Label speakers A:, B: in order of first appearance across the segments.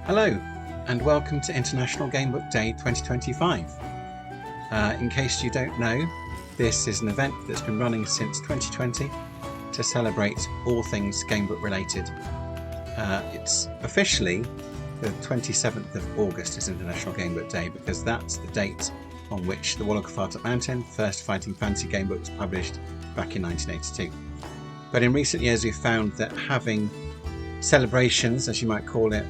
A: Hello and welcome to International Gamebook Day 2025. In case you don't know, this is an event that's been running since 2020 to celebrate all things Gamebook related. It's officially the 27th of August is International Gamebook Day because that's the date on which the Wallacofata Mountain first Fighting Fantasy Gamebook was published back in 1982. But in recent years we've found that having celebrations, as you might call it,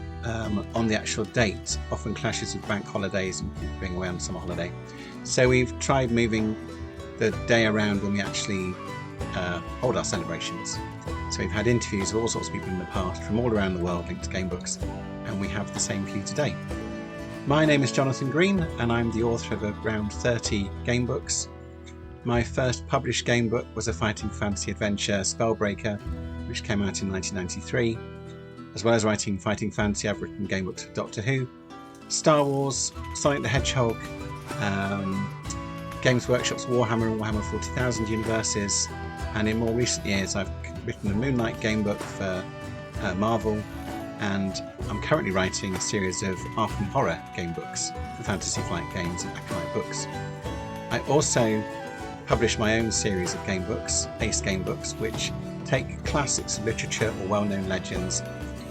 A: on the actual date often clashes with bank holidays and people being away on summer holiday. So we've tried moving the day around when we actually hold our celebrations. So we've had interviews with all sorts of people in the past from all around the world linked to gamebooks, and we have the same for you today. My name is Jonathan Green and I'm the author of around 30 gamebooks. My first published gamebook was a fighting fantasy adventure, Spellbreaker, which came out in 1993. As well as writing fighting fantasy, I've written gamebooks for Doctor Who, Star Wars, Sonic the Hedgehog, Games Workshop's Warhammer and Warhammer 40,000 universes, and in more recent years I've written a Moon Knight gamebook for Marvel, and I'm currently writing a series of Arkham Horror gamebooks for Fantasy Flight Games and Acolyte Books. I also publish my own series of gamebooks, Ace Gamebooks, which take classics of literature or well-known legends,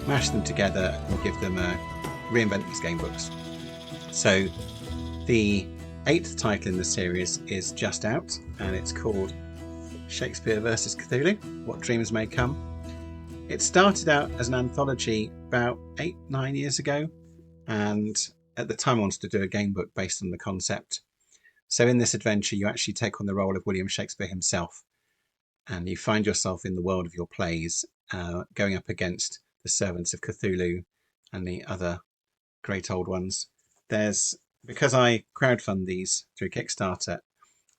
A: mash them together and give them reinvent these gamebooks. So the 8th title in the series is just out and it's called Shakespeare vs. Cthulhu, What Dreams May Come. It started out as an anthology about 8-9 years ago, and at the time I wanted to do a gamebook based on the concept. So in this adventure you actually take on the role of William Shakespeare himself, and you find yourself in the world of your plays, going up against the servants of Cthulhu and the other great old ones. Because I crowdfund these through Kickstarter,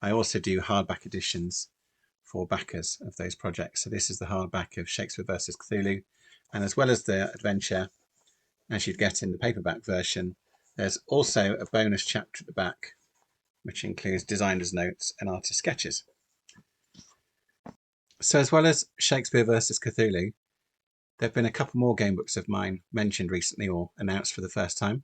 A: I also do hardback editions for backers of those projects. So this is the hardback of Shakespeare vs. Cthulhu, and as well as the adventure, as you'd get in the paperback version, there's also a bonus chapter at the back, which includes designer's notes and artist sketches. So as well as Shakespeare vs. Cthulhu, there have been a couple more gamebooks of mine mentioned recently or announced for the first time.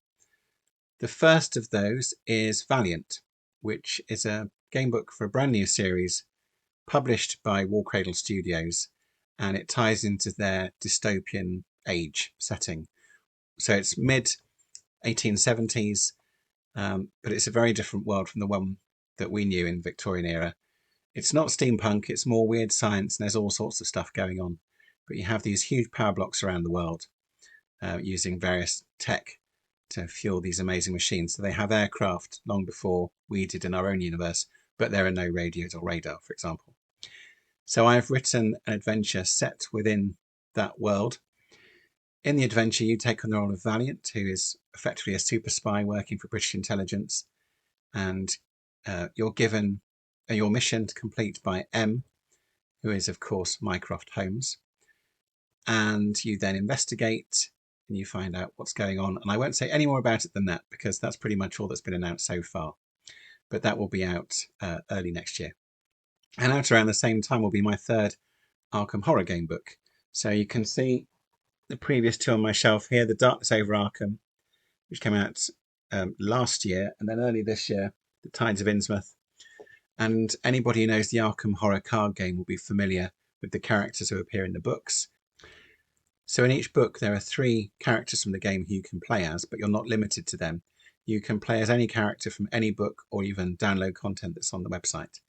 A: The first of those is Valiant, which is a gamebook for a brand new series published by Warcradle Studios, and it ties into their dystopian age setting. So it's mid-1870s, but it's a very different world from the one that we knew in Victorian era. It's not steampunk, it's more weird science, and there's all sorts of stuff going on. But you have these huge power blocks around the world using various tech to fuel these amazing machines. So they have aircraft long before we did in our own universe, but there are no radios or radar, for example. So I've written an adventure set within that world. In the adventure, you take on the role of Valiant, who is effectively a super spy working for British intelligence, and you're given your mission to complete by M, who is, of course, Mycroft Holmes. And you then investigate and you find out what's going on. And I won't say any more about it than that because that's pretty much all that's been announced so far. But that will be out early next year. And out around the same time will be my third Arkham Horror game book. So you can see the previous two on my shelf here, The Darkness Over Arkham, which came out last year, and then early this year, The Tides of Innsmouth. And anybody who knows the Arkham Horror card game will be familiar with the characters who appear in the books. So in each book there are 3 characters from the game who you can play as, but you're not limited to them. You can play as any character from any book or even download content that's on the website.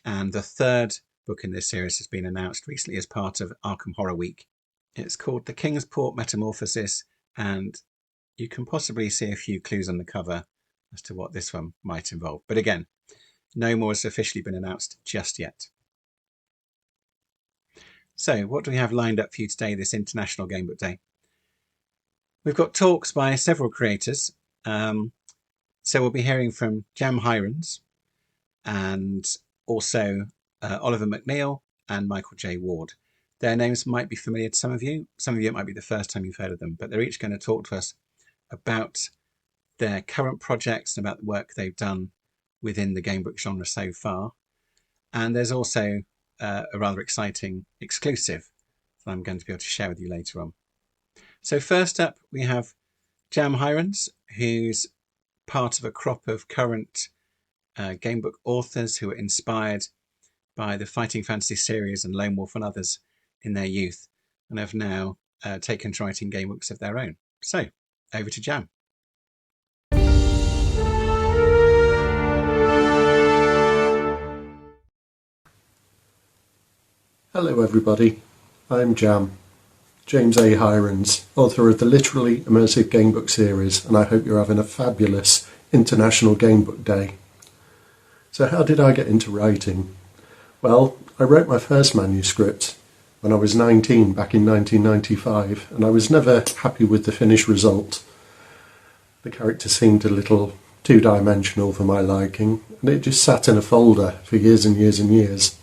A: And the 3rd book in this series has been announced recently as part of Arkham Horror Week. It's called The Kingsport Metamorphosis, and you can possibly see a few clues on the cover as to what this one might involve. But again, no more has officially been announced just yet. So what do we have lined up for you today, this International Gamebook Day? We've got talks by several creators. So we'll be hearing from Hirons and also Oliver McNeil and Michael J. Ward. Their names might be familiar to some of you. Some of you, it might be the first time you've heard of them, but they're each going to talk to us about their current projects and about the work they've done within the gamebook genre so far. And there's also a rather exciting exclusive that I'm going to be able to share with you later on. So first up, we have Jam Hirons, who's part of a crop of current Gamebook authors who were inspired by the Fighting Fantasy series and Lone Wolf and others in their youth, and have now taken to writing gamebooks of their own. So, over to Jam.
B: Hello everybody, I'm Jam, James A. Hirons, author of the Literally Immersive Gamebook series, and I hope you're having a fabulous International Gamebook Day. So how did I get into writing? Well, I wrote my first manuscript when I was 19 back in 1995, and I was never happy with the finished result. The character seemed a little two-dimensional for my liking, and it just sat in a folder for years and years and years.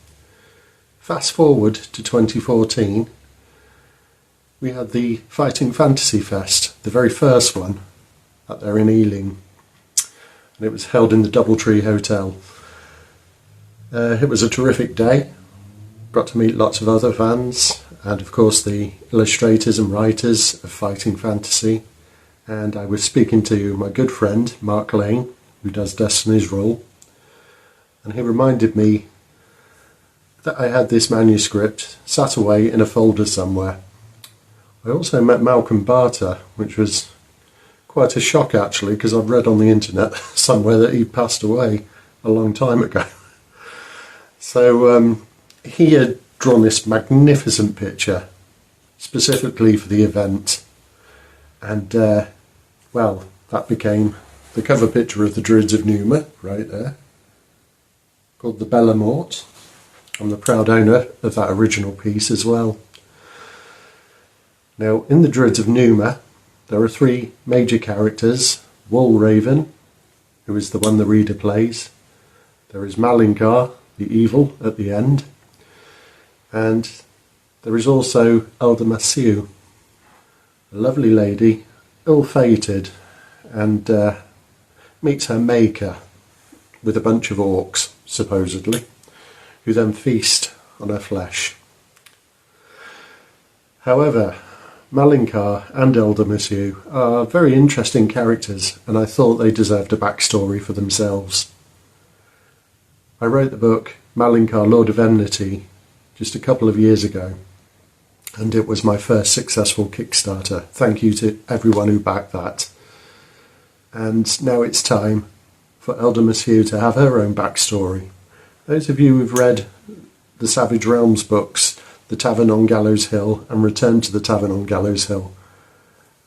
B: Fast forward to 2014, we had the Fighting Fantasy Fest, the very first one, up there in Ealing, and it was held in the Doubletree Hotel. It was a terrific day, got to meet lots of other fans, and of course the illustrators and writers of Fighting Fantasy, and I was speaking to my good friend Mark Lane, who does Destiny's Rule, and he reminded me that I had this manuscript sat away in a folder somewhere. I also met Malcolm Barter, which was quite a shock actually, because I've read on the internet somewhere that he passed away a long time ago. So he had drawn this magnificent picture specifically for the event, and well, that became the cover picture of the Druids of Numa right there, called the Bella Mort. I'm the proud owner of that original piece as well. Now, in the Druids of Numa, there are three major characters. Walraven, who is the one the reader plays. There is Malinkar, the evil, at the end. And there is also Elder Massieu, a lovely lady, ill-fated, and meets her maker with a bunch of orcs, supposedly, who then feast on her flesh. However, Malinkar and Elder Massieu are very interesting characters, and I thought they deserved a backstory for themselves. I wrote the book Malinkar, Lord of Enmity just a couple of years ago, and it was my first successful Kickstarter. Thank you to everyone who backed that. And now it's time for Elder Massieu to have her own backstory. Those of you who've read the Savage Realms books, The Tavern on Gallows Hill and Return to the Tavern on Gallows Hill,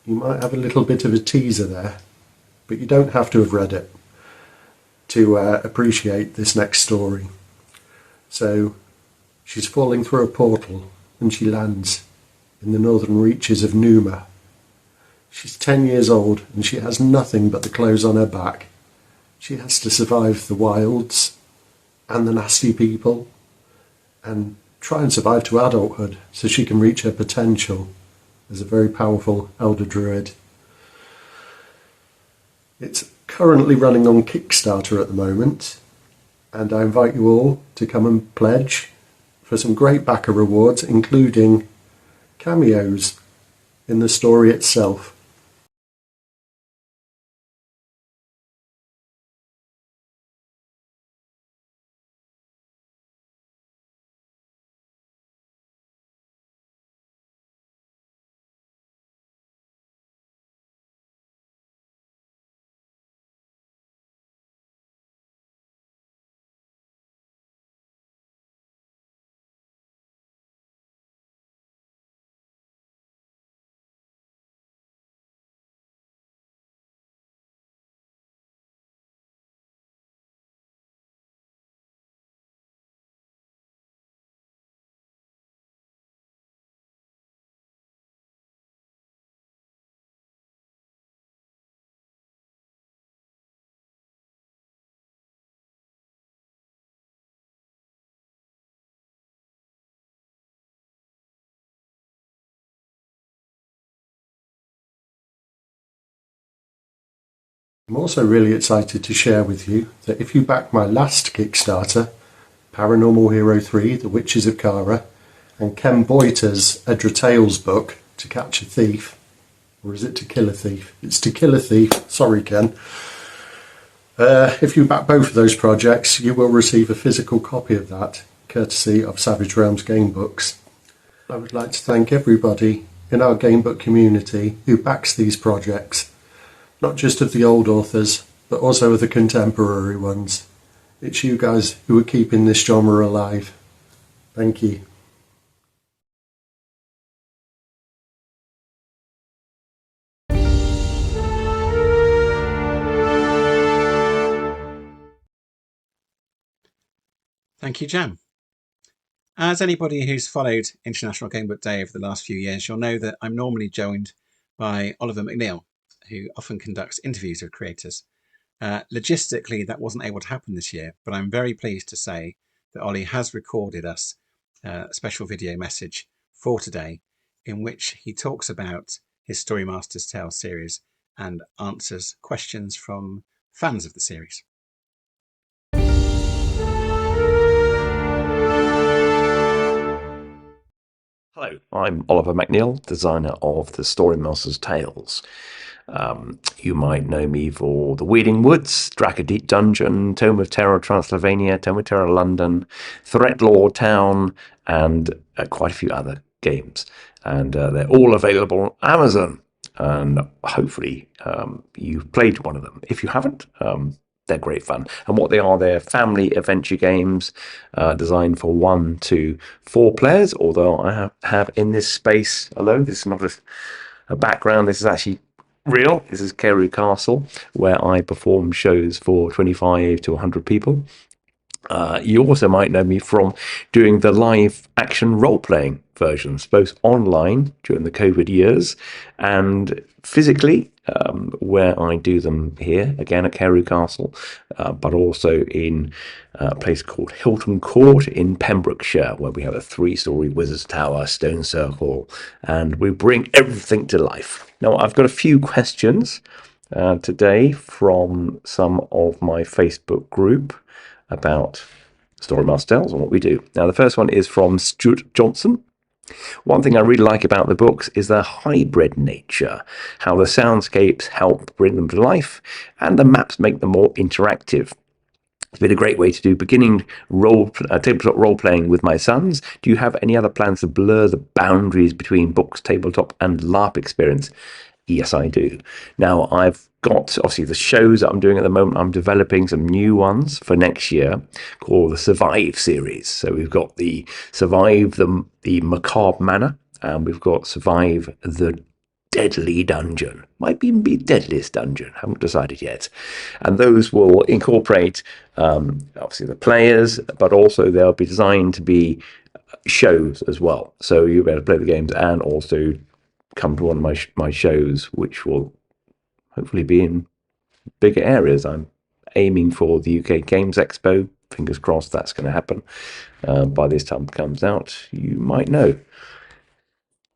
B: you might have a little bit of a teaser there, but you don't have to have read it to appreciate this next story. So she's falling through a portal and she lands in the northern reaches of Numa. She's 10 years old and she has nothing but the clothes on her back. She has to survive the wilds and the nasty people, and try and survive to adulthood so she can reach her potential as a very powerful elder druid. It's currently running on Kickstarter at the moment, and I invite you all to come and pledge for some great backer rewards, including cameos in the story itself. I'm also really excited to share with you that if you back my last Kickstarter, Paranormal Hero 3, The Witches of Kara, and Ken Boyter's Edra Tales book, To Catch a Thief, Or is it To Kill a Thief? It's To Kill a Thief. Sorry, Ken. If you back both of those projects, you will receive a physical copy of that, courtesy of Savage Realms Gamebooks. I would like to thank everybody in our Gamebook community who backs these projects, not just of the old authors, but also of the contemporary ones. It's you guys who are keeping this genre alive. Thank you.
A: Thank you, Jam. As anybody who's followed International Gamebook Day over the last few years, you'll know that I'm normally joined by Oliver McNeil, who often conducts interviews with creators. Logistically, that wasn't able to happen this year, but I'm very pleased to say that Ollie has recorded us a special video message for today in which he talks about his Story Masters Tales series and answers questions from fans of the series.
C: Hello, I'm Oliver McNeil, designer of the Story Masters Tales. You might know me for The Weeding Woods, Dracodeep Dungeon, Tome of Terror Transylvania, Tome of Terror London, Threatlord Town, and quite a few other games. And they're all available on Amazon. And hopefully you've played one of them. If you haven't, they're great fun. And what they are, they're family adventure games designed for 1 to 4 players. Although I have in this space alone, this is not a background, this is actually real. This is Carew Castle, where I perform shows for 25 to 100 people. You also might know me from doing the live action role-playing versions, both online during the COVID years and physically, where I do them here, again at Carew Castle, but also in a place called Hilton Court in Pembrokeshire, where we have a 3-story Wizard's Tower, stone circle, and we bring everything to life. Now, I've got a few questions today from some of my Facebook group about Story Masters Tales and what we do. Now, the first one is from Stuart Johnson. One thing I really like about the books is their hybrid nature, how the soundscapes help bring them to life, and the maps make them more interactive. It's been a great way to do beginning tabletop role-playing with my sons. Do you have any other plans to blur the boundaries between books, tabletop, and LARP experience? Yes, I do. Now, I've got, obviously, the shows that I'm doing at the moment. I'm developing some new ones for next year called the Survive series. So we've got the Survive the Macabre Manor, and we've got Survive the Deadly Dungeon. Might even be Deadliest Dungeon. Haven't decided yet. And those will incorporate, obviously, the players, but also they'll be designed to be shows as well. So you'll be able to play the games and also come to one of my shows, which will hopefully be in bigger areas. I'm aiming for the UK Games Expo. Fingers crossed that's going to happen. By this time it comes out, you might know.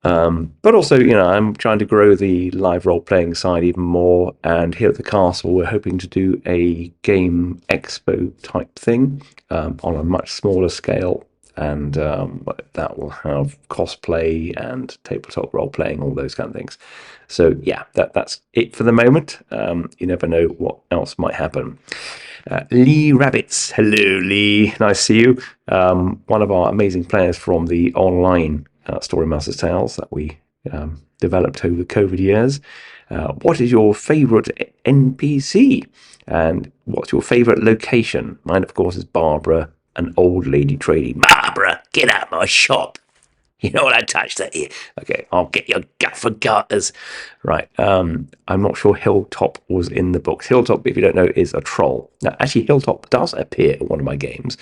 C: But also, I'm trying to grow the live role-playing side even more. And here at the castle, we're hoping to do a game expo type thing on a much smaller scale. And that will have cosplay and tabletop role-playing, all those kind of things. So, yeah, that's it for the moment. You never know what else might happen. Lee Rabbits. Hello, Lee. Nice to see you. One of our amazing players from the online Story Masters Tales that we developed over the COVID years. What is your favourite NPC? And what's your favourite location? Mine, of course, is Barbara, an old lady trading. Barbara, get out of my shop. You know what I touched that here. Okay, I'll get your gut for garters. Right, I'm not sure Hilltop was in the books. Hilltop, if you don't know, is a troll. Now, actually, Hilltop does appear in one of my games.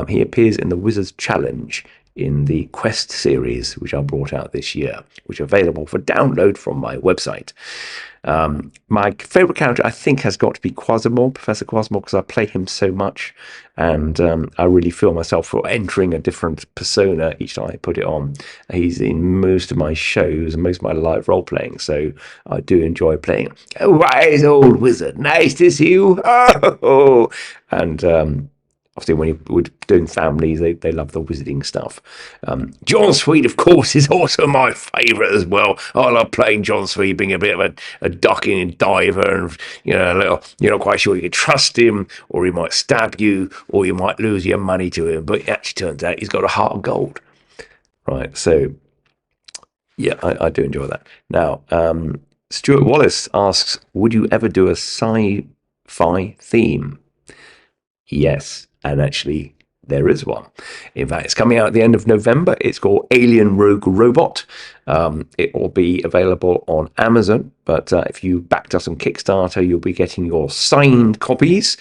C: He appears in the Wizard's Challenge in the Quest series, which I brought out this year, which are available for download from my website. My favourite character, I think, has got to be Quasimodo, Professor Quasimodo, because I play him so much, and I really feel myself for entering a different persona each time I put it on. He's in most of my shows and most of my live role-playing, so I do enjoy playing. Oh, wise old wizard, nice to see you. Oh, and obviously when you're doing families, they love the wizarding stuff. John Sweet, of course, is also my favourite as well. I love playing John Sweet, being a bit of a ducking and diver, and you're not quite sure you can trust him, or he might stab you, or you might lose your money to him. But it actually turns out he's got a heart of gold, right? So yeah, I do enjoy that. Now, Stuart Wallace asks, would you ever do a sci-fi theme? Yes, and actually there is one. In fact, it's coming out at the end of November. It's called Alien Rogue Robot. It will be available on Amazon, but if you backed us on Kickstarter, you'll be getting your signed copies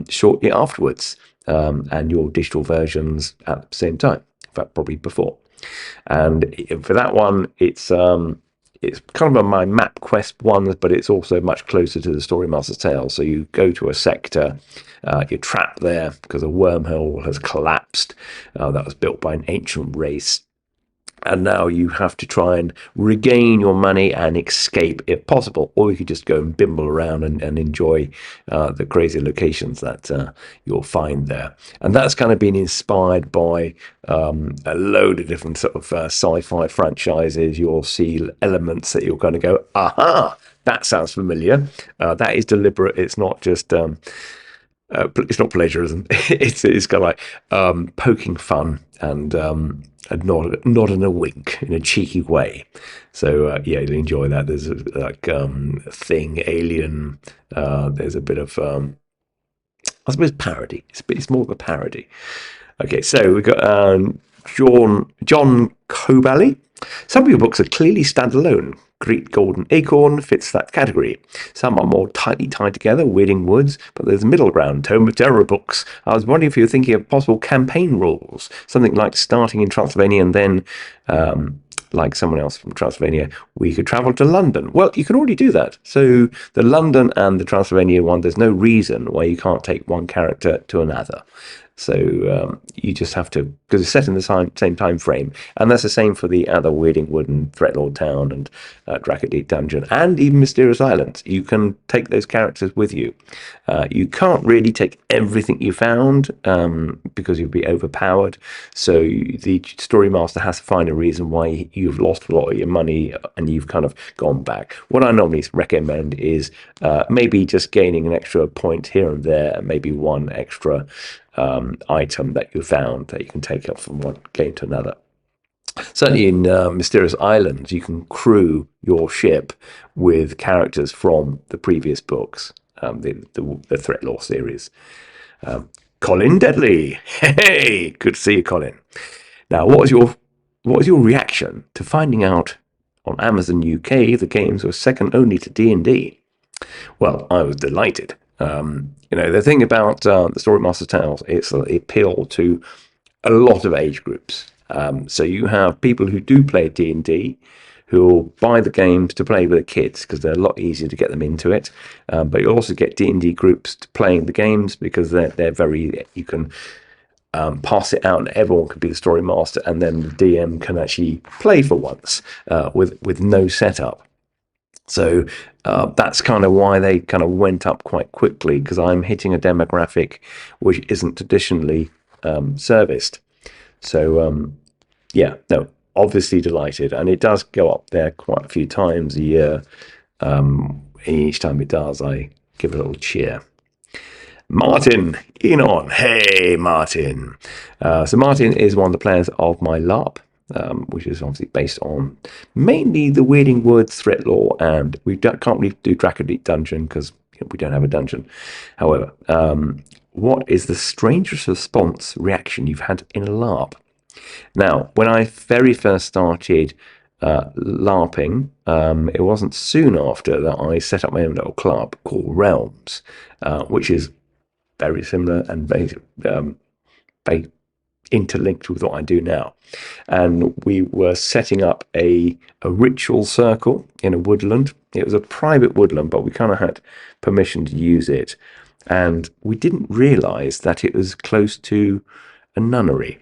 C: shortly afterwards, and your digital versions at the same time. In fact, probably before. And for that one, it's kind of my map quest ones, but it's also much closer to the Story Master's Tale. So you go to a sector, you're trapped there because a wormhole has collapsed that was built by an ancient race. And now you have to try and regain your money and escape if possible, or you could just go and bimble around and enjoy the crazy locations that you'll find there. And that's kind of been inspired by a load of different sort of sci-fi franchises. You'll see elements that you're going to go, aha, that sounds familiar. That is deliberate. It's not just it's not plagiarism. It's kind of like poking fun and a nod and a wink in a cheeky way. So yeah, you'll enjoy that. There's like Thing, Alien. There's a bit of I suppose parody. It's more of a parody. Okay, so we've got John Cobally. Some of your books are clearly standalone. Great Golden Acorn fits that category. Some are more tightly tied together, Weirding Woods, but there's a middle ground, Tome of Terror books. I was wondering if you were thinking of possible campaign rules, something like starting in Transylvania and then, like someone else from Transylvania, we could travel to London. Well, you can already do that. So the London and the Transylvania one, there's no reason why you can't take one character to another. So you just have to, because it's set in the same time frame, and that's the same for the other Weirding Wood and Threatlord Town and Dracodeep Dungeon and even Mysterious Islands. You can take those characters with you. You can't really take everything you found because you'd be overpowered. So the story master has to find a reason why you've lost a lot of your money and you've kind of gone back. What I normally recommend is maybe just gaining an extra point here and there, and maybe one extra item that you found that you can take up from one game to another. Certainly in Mysterious Islands, you can crew your ship with characters from the previous books, the Threatlore series. Colin Deadly, hey, good to see you, Colin. Now, what was your reaction to finding out on Amazon UK the games were second only to D&D? Well, I was delighted. The thing about the Story Master Tales, it's the appeal to a lot of age groups. So you have people who do play D&D who will buy the games to play with the kids because they're a lot easier to get them into it. But you also get D&D groups playing the games because they're very, you can pass it out and everyone can be the story master, and then the DM can actually play for once with no setup. So that's kind of why they kind of went up quite quickly, because I'm hitting a demographic which isn't traditionally serviced. So obviously delighted, and it does go up there quite a few times a year. Each time it does, I give a little cheer. Martin Enon, hey Martin. So Martin is one of the players of my LARP, which is obviously based on mainly the Weirding Woods, Threatlore, and we can't really do Dracodeep Dungeon because we don't have a dungeon. However, what is the strangest reaction you've had in a LARP? Now, when I very first started LARPing, it wasn't soon after that I set up my own little club called Realms, which is very similar and very interlinked with what I do now. And we were setting up a ritual circle in a woodland. It was a private woodland, but we kind of had permission to use it. And we didn't realize that it was close to a nunnery.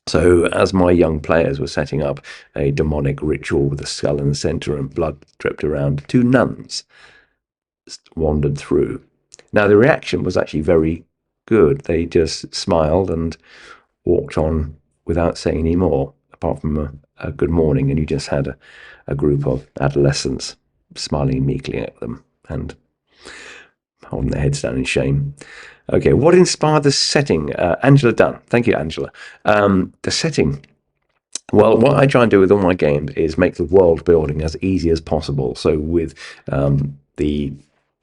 C: So as my young players were setting up a demonic ritual with a skull in the center and blood dripped around, two nuns wandered through. Now, the reaction was actually very good. They just smiled and walked on without saying any more, apart from a good morning, and you just had a group of adolescents smiling meekly at them and holding their heads down in shame. Okay, what inspired the setting? Angela Dunn. Thank you, Angela. The setting. Well, what I try and do with all my games is make the world building as easy as possible. So with the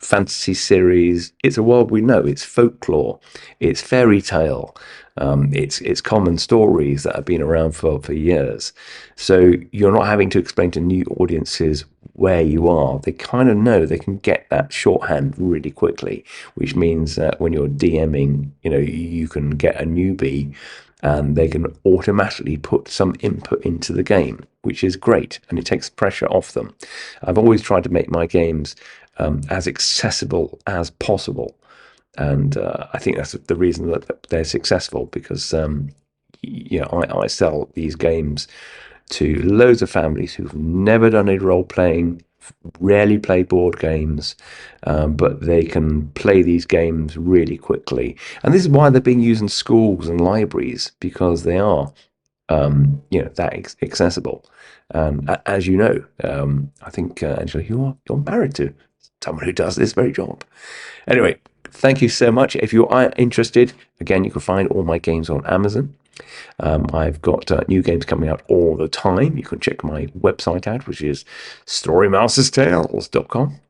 C: fantasy series, it's a world we know. It's folklore. It's fairy tale. It's common stories that have been around for years. So you're not having to explain to new audiences where you are. They kind of know they can get that shorthand really quickly, which means that when you're DMing, you can get a newbie and they can automatically put some input into the game, which is great, and it takes pressure off them. I've always tried to make my games as accessible as possible, and I think that's the reason that they're successful, because I sell these games to loads of families who've never done any role playing, rarely play board games, but they can play these games really quickly. And this is why they're being used in schools and libraries, because they are, that accessible. As you know, I think, Angela, you're married to someone who does this very job. Anyway, thank you so much. If you are interested, again, you can find all my games on Amazon. I've got new games coming out all the time. You can check my website out, which is storymasterstales.com.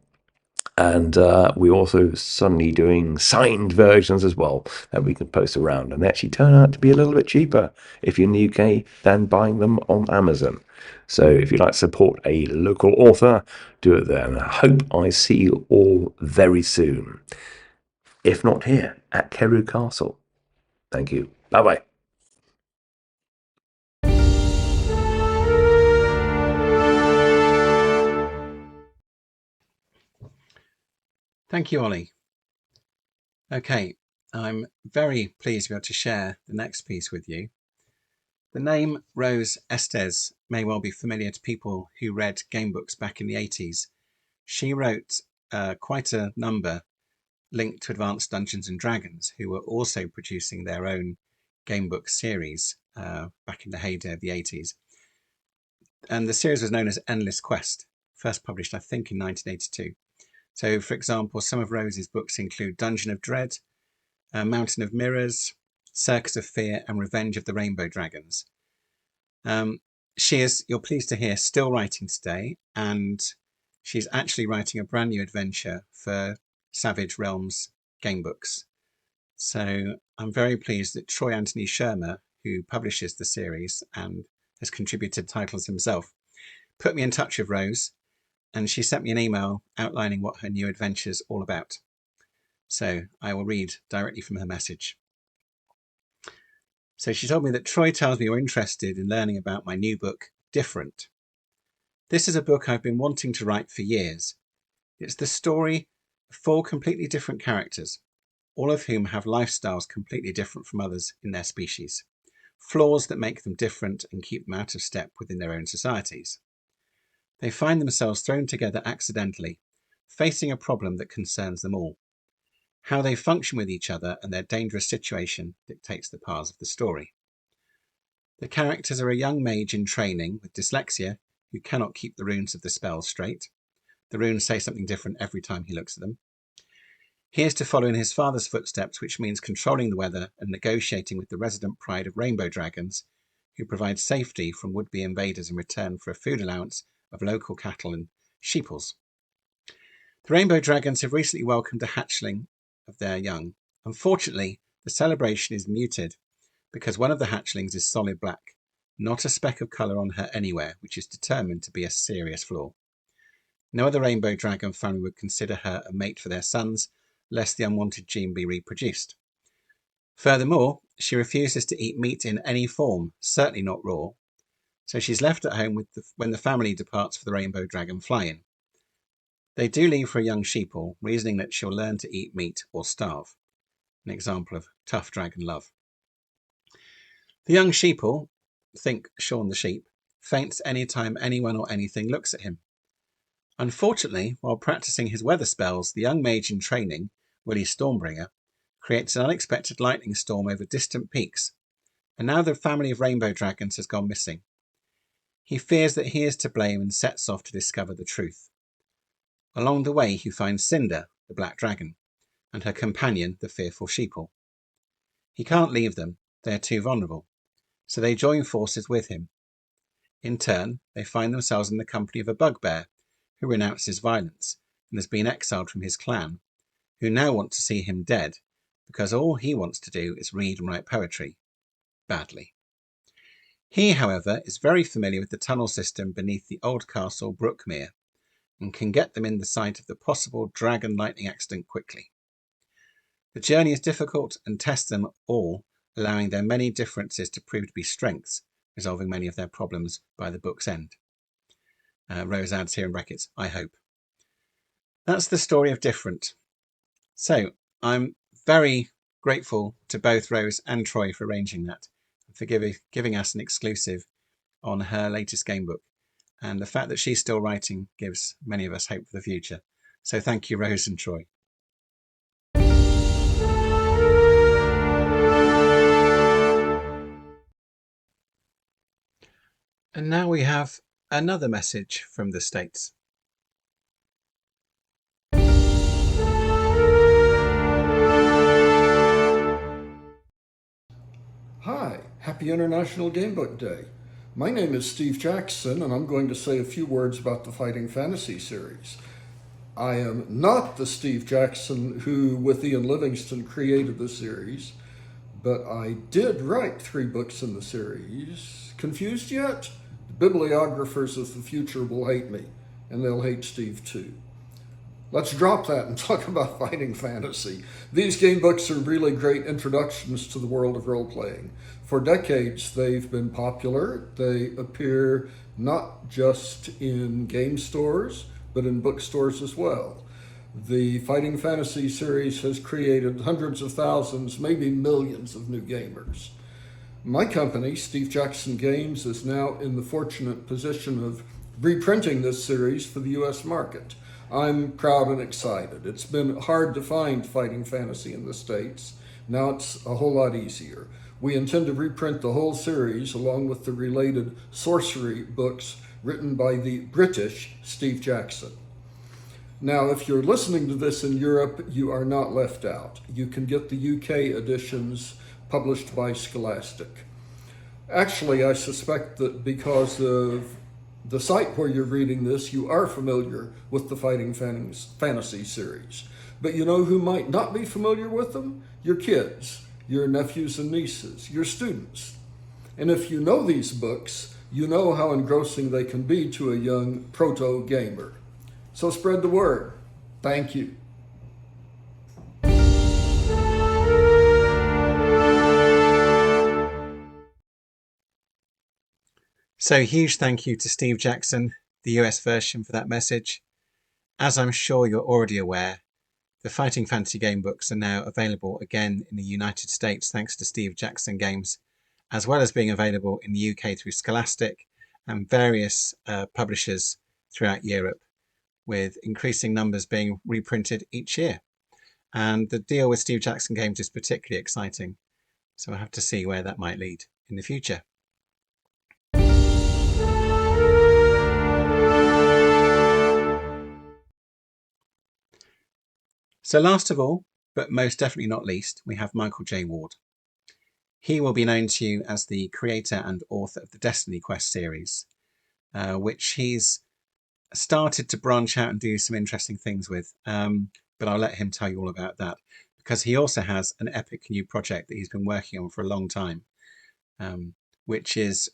C: And we're also suddenly doing signed versions as well that we can post around. And they actually turn out to be a little bit cheaper if you're in the UK than buying them on Amazon. So if you'd like to support a local author, do it there. And I hope I see you all very soon. If not here, at Carew Castle. Thank you. Bye-bye.
A: Thank you, Ollie. Okay, I'm very pleased to be able to share the next piece with you. The name Rose Estes may well be familiar to people who read Gamebooks back in the 80s. She wrote quite a number linked to Advanced Dungeons and Dragons, who were also producing their own Gamebook series back in the heyday of the 80s. And the series was known as Endless Quest, first published, I think, in 1982. So, for example, some of Rose's books include Dungeon of Dread, Mountain of Mirrors, Circus of Fear, and Revenge of the Rainbow Dragons. She is, you're pleased to hear, still writing today, and she's actually writing a brand new adventure for Savage Realms Gamebooks. So I'm very pleased that Troy Anthony Shermer, who publishes the series and has contributed titles himself, put me in touch with Rose, and she sent me an email outlining what her new adventure's all about. So I will read directly from her message. So she told me that Troy tells me you're interested in learning about my new book, Different. This is a book I've been wanting to write for years. It's the story of 4 completely different characters, all of whom have lifestyles completely different from others in their species, flaws that make them different and keep them out of step within their own societies. They find themselves thrown together accidentally, facing a problem that concerns them all. How they function with each other and their dangerous situation dictates the paths of the story. The characters are a young mage in training with dyslexia who cannot keep the runes of the spells straight. The runes say something different every time he looks at them. He is to follow in his father's footsteps, which means controlling the weather and negotiating with the resident pride of rainbow dragons, who provide safety from would-be invaders in return for a food allowance of local cattle and sheeples. The rainbow dragons have recently welcomed a hatchling of their young. Unfortunately, the celebration is muted because one of the hatchlings is solid black, not a speck of colour on her anywhere, which is determined to be a serious flaw. No other rainbow dragon family would consider her a mate for their sons, lest the unwanted gene be reproduced. Furthermore, she refuses to eat meat in any form, certainly not raw, so she's left at home when the family departs for the rainbow dragon fly-in. They do leave for a young sheeple, reasoning that she'll learn to eat meat or starve, an example of tough dragon love. The young sheeple, think Shaun the sheep, faints any time anyone or anything looks at him. Unfortunately, while practicing his weather spells, the young mage in training, Willie Stormbringer, creates an unexpected lightning storm over distant peaks, and now the family of rainbow dragons has gone missing. He fears that he is to blame and sets off to discover the truth. Along the way, he finds Cinder, the black dragon, and her companion, the fearful sheeple. He can't leave them, they are too vulnerable, so they join forces with him. In turn, they find themselves in the company of a bugbear who renounces violence and has been exiled from his clan, who now want to see him dead because all he wants to do is read and write poetry. Badly. He, however, is very familiar with the tunnel system beneath the old castle Brookmere and can get them in the sight of the possible dragon lightning accident quickly. The journey is difficult and tests them all, allowing their many differences to prove to be strengths, resolving many of their problems by the book's end. Rose adds here in brackets, I hope. That's the story of Different. So I'm very grateful to both Rose and Troy for arranging that, and for giving us an exclusive on her latest game book. And the fact that she's still writing gives many of us hope for the future. So thank you, Rose and Troy. And now we have another message from the States.
D: Hi, happy International Gamebook Day. My name is Steve Jackson, and I'm going to say a few words about the Fighting Fantasy series. I am not the Steve Jackson who, with Ian Livingstone, created the series, but I did write 3 books in the series. Confused yet? The bibliographers of the future will hate me, and they'll hate Steve too. Let's drop that and talk about Fighting Fantasy. These game books are really great introductions to the world of role-playing. For decades, they've been popular. They appear not just in game stores, but in bookstores as well. The Fighting Fantasy series has created hundreds of thousands, maybe millions of new gamers. My company, Steve Jackson Games, is now in the fortunate position of reprinting this series for the US market. I'm proud and excited. It's been hard to find Fighting Fantasy in the States. Now it's a whole lot easier. We intend to reprint the whole series along with the related sorcery books written by the British Steve Jackson. Now, if you're listening to this in Europe, you are not left out. You can get the UK editions published by Scholastic. Actually, I suspect that because of the site where you're reading this, you are familiar with the Fighting Fantasy series. But you know who might not be familiar with them? Your kids, your nephews and nieces, your students. And if you know these books, you know how engrossing they can be to a young proto-gamer. So spread the word. Thank you.
A: So huge thank you to Steve Jackson, the US version, for that message. As I'm sure you're already aware, the Fighting Fantasy game books are now available again in the United States thanks to Steve Jackson Games, as well as being available in the UK through Scholastic and various publishers throughout Europe, with increasing numbers being reprinted each year. And the deal with Steve Jackson Games is particularly exciting, so we'll have to see where that might lead in the future. So last of all, but most definitely not least, we have Michael J. Ward. He will be known to you as the creator and author of the Destiny Quest series, which he's started to branch out and do some interesting things with. But I'll let him tell you all about that, because he also has an epic new project that he's been working on for a long time, which is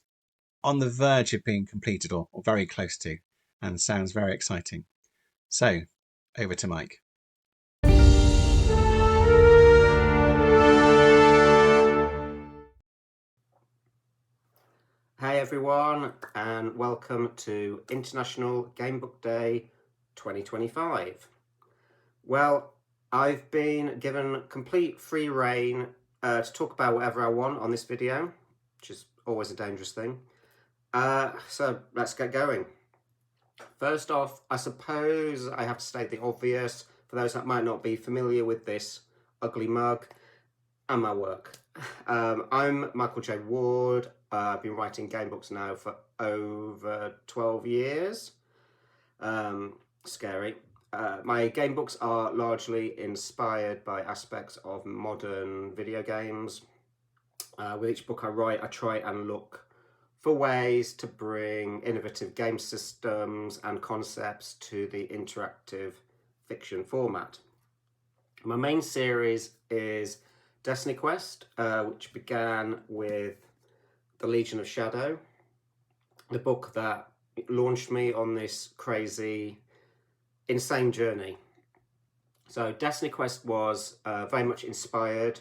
A: on the verge of being completed or very close to, and sounds very exciting. So over to Mike.
E: Hey everyone, and welcome to International Gamebook Day 2025. Well, I've been given complete free rein to talk about whatever I want on this video, which is always a dangerous thing. So let's get going. First off, I suppose I have to state the obvious for those that might not be familiar with this ugly mug. and my work. I'm Michael J. Ward. I've been writing game books now for over 12 years. Scary. My game books are largely inspired by aspects of modern video games. With each book I write, I try and look for ways to bring innovative game systems and concepts to the interactive fiction format. My main series is Destiny Quest, which began with The Legion of Shadow, the book that launched me on this crazy, insane journey. So Destiny Quest was very much inspired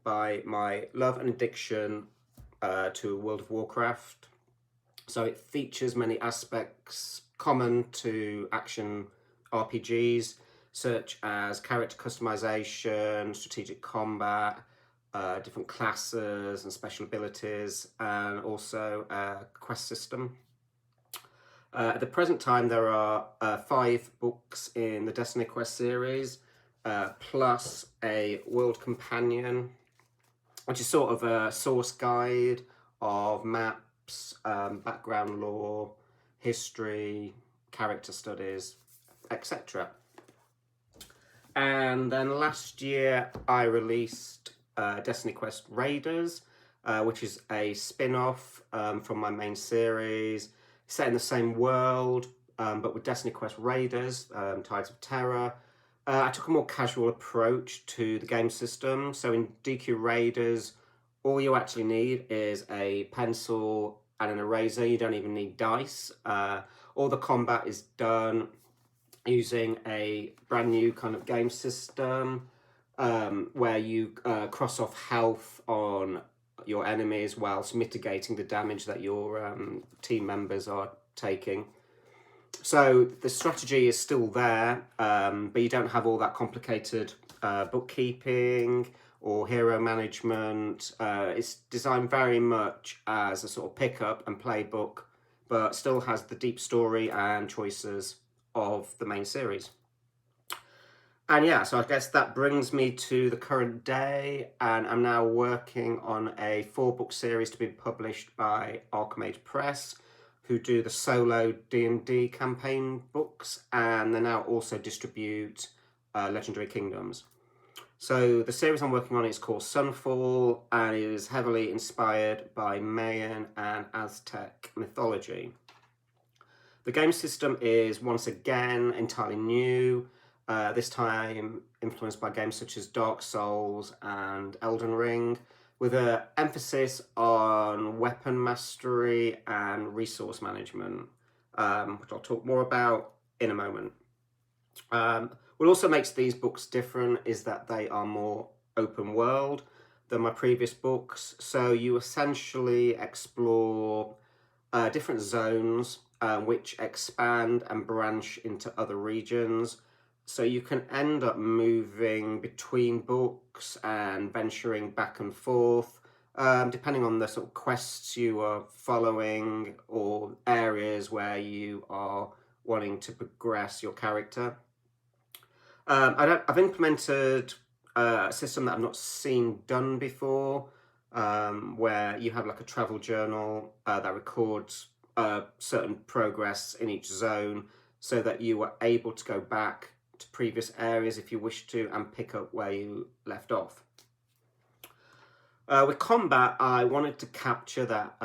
E: by my love and addiction to World of Warcraft. So it features many aspects common to action RPGs, such as character customization, strategic combat, different classes and special abilities, and also a quest system. At the present time, there are 5 books in the Destiny Quest series, plus a World Companion, which is sort of a source guide of maps, background lore, history, character studies, etc. And then last year I released Destiny Quest Raiders, which is a spin-off from my main series, set in the same world, but with Destiny Quest Raiders, Tides of Terror. I took a more casual approach to the game system. So in DQ Raiders, all you actually need is a pencil and an eraser. You don't even need dice. All the combat is done using a brand new kind of game system where you cross off health on your enemies whilst mitigating the damage that your team members are taking. So the strategy is still there, but you don't have all that complicated bookkeeping or hero management. It's designed very much as a sort of pick up and play book, but still has the deep story and choices of the main series. And yeah, so I guess that brings me to the current day, and I'm now working on a 4-book series to be published by Archimage Press, who do the solo D&D campaign books, and they now also distribute Legendary Kingdoms. So the series I'm working on is called Sunfall, and it is heavily inspired by Mayan and Aztec mythology. The game system is once again entirely new, this time influenced by games such as Dark Souls and Elden Ring, with an emphasis on weapon mastery and resource management, which I'll talk more about in a moment. What also makes these books different is that they are more open world than my previous books. So you essentially explore different zones which expand and branch into other regions. So you can end up moving between books and venturing back and forth, depending on the sort of quests you are following or areas where you are wanting to progress your character. I've implemented a system that I've not seen done before, where you have like a travel journal that records certain progress in each zone, so that you are able to go back to previous areas if you wish to and pick up where you left off. With combat, I wanted to capture that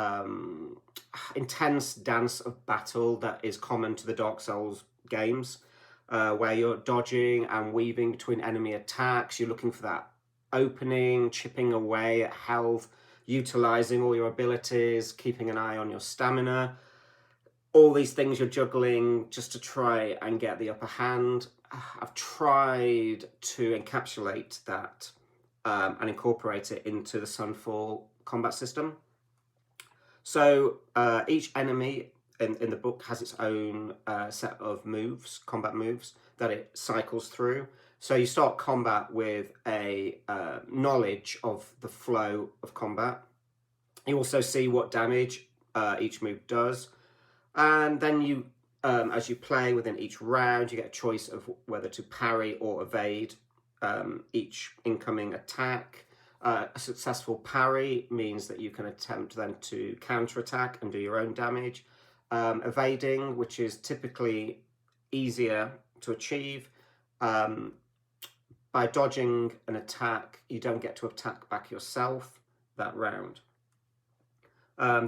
E: intense dance of battle that is common to the Dark Souls games, where you're dodging and weaving between enemy attacks. You're looking for that opening, chipping away at health, utilizing all your abilities, keeping an eye on your stamina. All these things you're juggling just to try and get the upper hand. I've tried to encapsulate that and incorporate it into the Sunfall combat system. So each enemy in the book has its own set of moves, combat moves, that it cycles through. So you start combat with a knowledge of the flow of combat. You also see what damage each move does. And then you, as you play within each round, you get a choice of whether to parry or evade each incoming attack. A successful parry means that you can attempt then to counterattack and do your own damage. Evading, which is typically easier to achieve. By dodging an attack, you don't get to attack back yourself that round.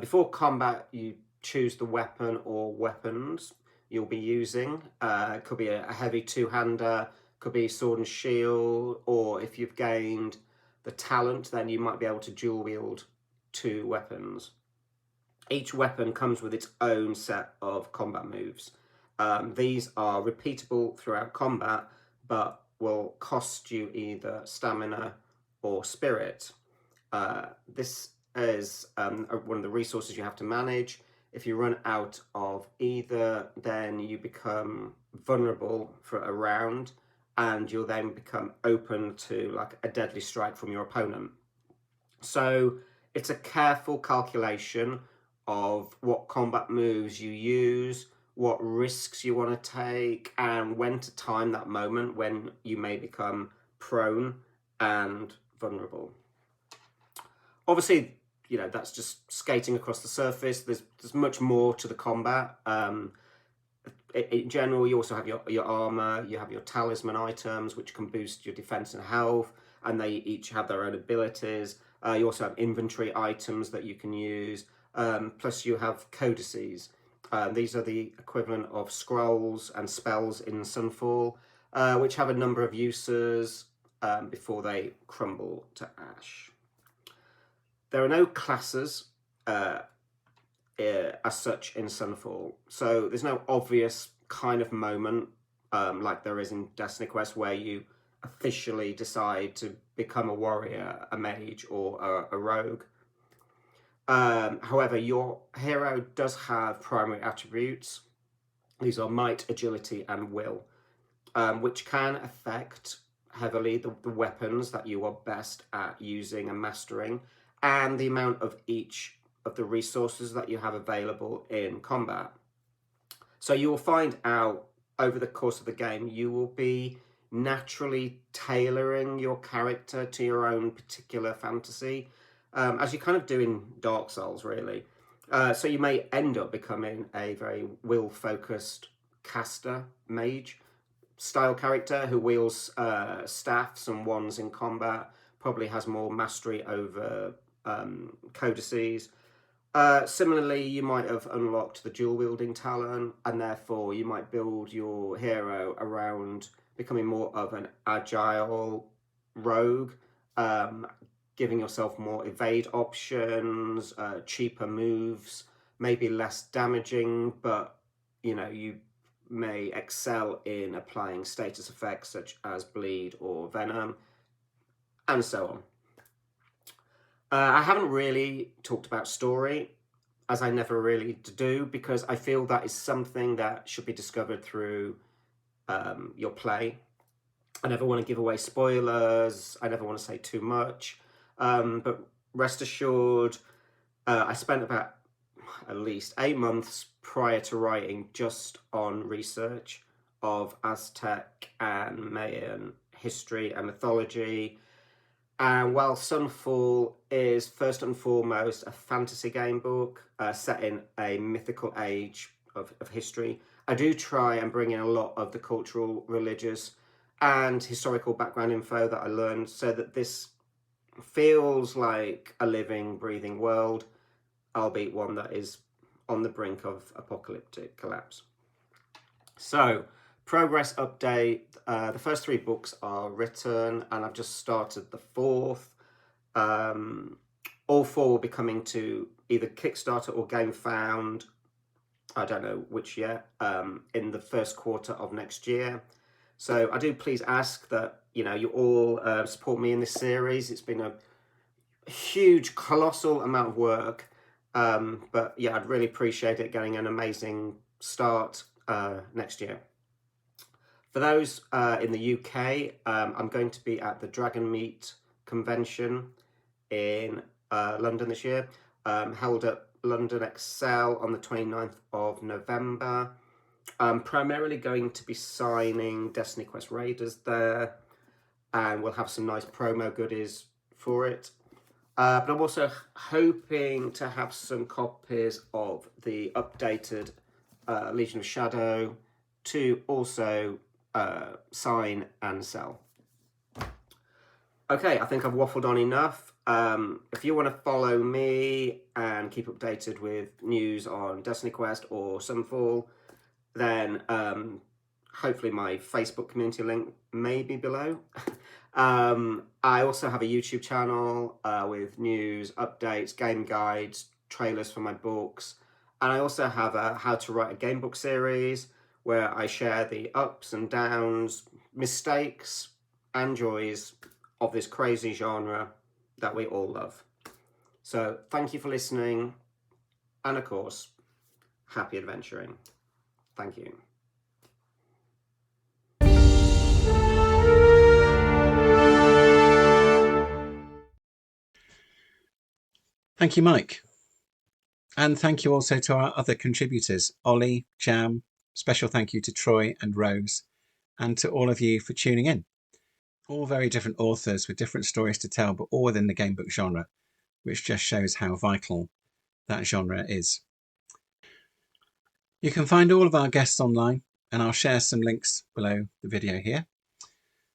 E: Before combat, you choose the weapon or weapons you'll be using. It could be a heavy two-hander, could be sword and shield, or if you've gained the talent, then you might be able to dual wield 2 weapons. Each weapon comes with its own set of combat moves. These are repeatable throughout combat, but will cost you either stamina or spirit. This is one of the resources you have to manage. If you run out of either, then you become vulnerable for a round, and you'll then become open to like a deadly strike from your opponent. So it's a careful calculation of what combat moves you use, what risks you want to take, and when to time that moment when you may become prone and vulnerable. Obviously, you know, that's just skating across the surface. There's much more to the combat. In general, you also have your armor, you have your talisman items, which can boost your defense and health, and they each have their own abilities. You also have inventory items that you can use, plus you have codices. These are the equivalent of scrolls and spells in Sunfall, which have a number of uses before they crumble to ash. There are no classes as such in Sunfall, so there's no obvious kind of moment like there is in Destiny Quest where you officially decide to become a warrior, a mage, or a rogue. However, your hero does have primary attributes. These are might, agility, and will, which can affect heavily the weapons that you are best at using and mastering, and the amount of each of the resources that you have available in combat. So you will find out over the course of the game, you will be naturally tailoring your character to your own particular fantasy, as you kind of do in Dark Souls, really. So you may end up becoming a very will-focused caster mage style character who wields staffs and wands in combat, probably has more mastery over codices. Similarly, you might have unlocked the dual wielding talent, and therefore you might build your hero around becoming more of an agile rogue, giving yourself more evade options, cheaper moves, maybe less damaging, but you know, you may excel in applying status effects such as bleed or venom, and so on. I haven't really talked about story, as I never really do, because I feel that is something that should be discovered through your play. I never want to give away spoilers, I never want to say too much, but rest assured, I spent about at least 8 months prior to writing just on research of Aztec and Mayan history and mythology. And while Sunfall is first and foremost a fantasy game book set in a mythical age of history, I do try and bring in a lot of the cultural, religious, and historical background info that I learned so that this feels like a living, breathing world, albeit one that is on the brink of apocalyptic collapse. So, progress update. The first 3 books are written, and I've just started the 4th. All 4 will be coming to either Kickstarter or GameFound, I don't know which yet, in the first quarter of next year. So I do please ask that, you know, you all support me in this series. It's been a huge, colossal amount of work, but yeah, I'd really appreciate it getting an amazing start next year. For those in the UK, I'm going to be at the Dragon Meat convention in London this year, held at London Excel on the 29th of November. I'm primarily going to be signing Destiny Quest Raiders there, and we'll have some nice promo goodies for it. But I'm also hoping to have some copies of the updated Legion of Shadow to also sign and sell. Okay, I think I've waffled on enough. If you want to follow me and keep updated with news on Destiny Quest or Sunfall, then hopefully my Facebook community link may be below. I also have a YouTube channel with news, updates, game guides, trailers for my books. And I also have a How to Write a Gamebook series where I share the ups and downs, mistakes and joys of this crazy genre that we all love. So thank you for listening. And of course, happy adventuring. Thank you.
A: Thank you, Mike. And thank you also to our other contributors, Ollie, Jam, special thank you to Troy and Rose, and to all of you for tuning in. All very different authors with different stories to tell, but all within the gamebook genre, which just shows how vital that genre is. You can find all of our guests online, and I'll share some links below the video here.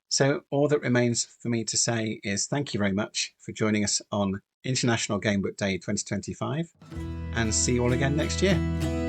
A: So all that remains for me to say is thank you very much for joining us on International Gamebook Day 2025, and see you all again next year.